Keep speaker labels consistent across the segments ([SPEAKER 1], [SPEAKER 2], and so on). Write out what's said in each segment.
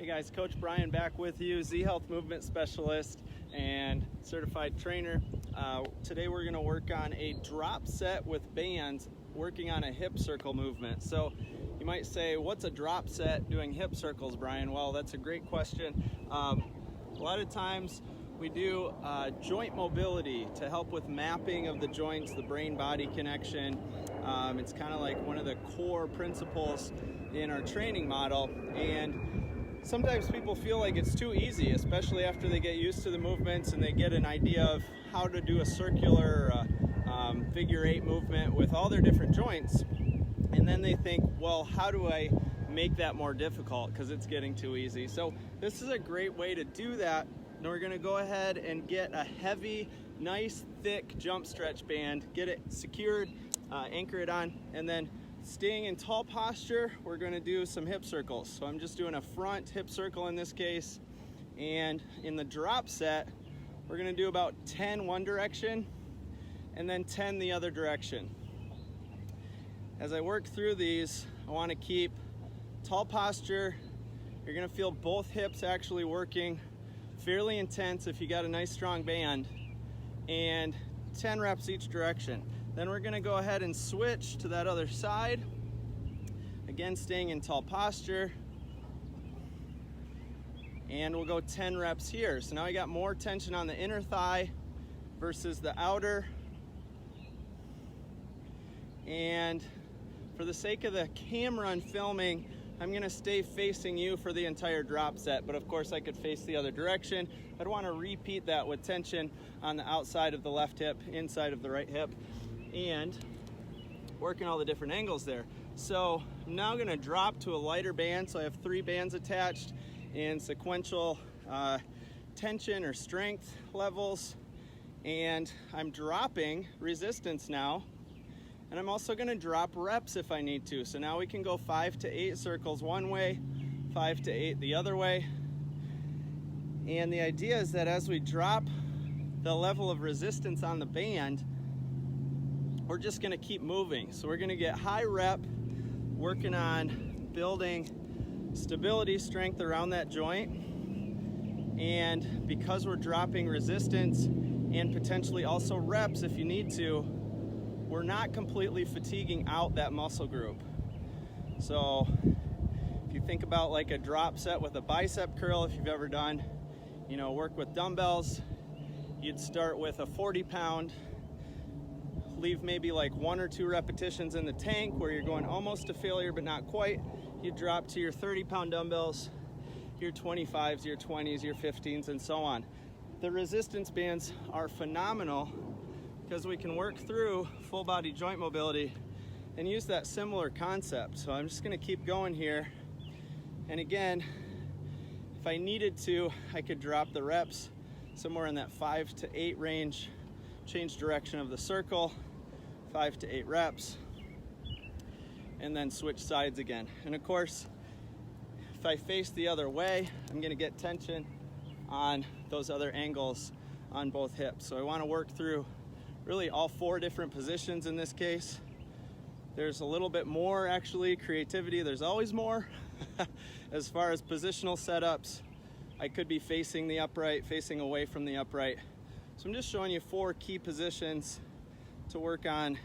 [SPEAKER 1] Hey guys, Coach Brian back with you, Z Health Movement Specialist and certified trainer. Today we're going to work on a drop set with bands, working on a hip circle movement. So you might say, what's a drop set doing hip circles, Brian? Well, that's a great question. A lot of times we do joint mobility to help with mapping of the joints, the brain-body connection. It's kind of like one of the core principles in our training model, and sometimes people feel like it's too easy, especially after they get used to the movements and they get an idea of how to do a circular figure 8 movement with all their different joints, and then they think, well, how do I make that more difficult because it's getting too easy? So this is a great way to do that. And we're going to go ahead and get a heavy, nice, thick jump stretch band, get it secured, anchor it on, and then staying in tall posture, we're going to do some hip circles. So I'm just doing a front hip circle in this case, and in the drop set, we're going to do about 10 one direction and then 10 the other direction. As I work through these, I want to keep tall posture. You're going to feel both hips actually working fairly intense if you got a nice strong band, and 10 reps each direction. Then we're going to go ahead and switch to that other side, again staying in tall posture, and we'll go 10 reps here. So now I got more tension on the inner thigh versus the outer, and for the sake of the camera and filming, I'm going to stay facing you for the entire drop set, but of course I could face the other direction. I'd want to repeat that with tension on the outside of the left hip, inside of the right hip, and working all the different angles there. So I'm now going to drop to a lighter band. So I have 3 bands attached in sequential tension or strength levels, and I'm dropping resistance now. And I'm also going to drop reps if I need to. So now we can go 5 to 8 circles one way, 5 to 8 the other way. And the idea is that as we drop the level of resistance on the band, we're just going to keep moving. So we're going to get high rep, working on building stability, strength around that joint. And because we're dropping resistance and potentially also reps if you need to, we're not completely fatiguing out that muscle group. So if you think about like a drop set with a bicep curl, if you've ever done, work with dumbbells, you'd start with a 40-pound, leave maybe like 1 or 2 repetitions in the tank where you're going almost to failure but not quite. You drop to your 30-pound dumbbells, your 25s, your 20s, your 15s, and so on. The resistance bands are phenomenal because we can work through full body joint mobility and use that similar concept. So I'm just going to keep going here. And again, if I needed to, I could drop the reps somewhere in that 5 to 8 range, change direction of the circle, 5 to 8 reps, and then switch sides again. And of course, if I face the other way, I'm going to get tension on those other angles on both hips. So I want to work through really all 4 different positions in this case. There's a little bit more actually creativity. There's always more. As far as positional setups, I could be facing the upright, facing away from the upright. So I'm just showing you 4 key positions to work on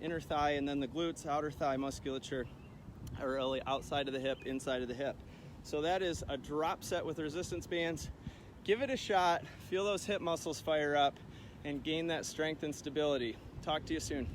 [SPEAKER 1] inner thigh and then the glutes, outer thigh musculature, or really outside of the hip, inside of the hip. So that is a drop set with resistance bands. Give it a shot, feel those hip muscles fire up, and gain that strength and stability. Talk to you soon.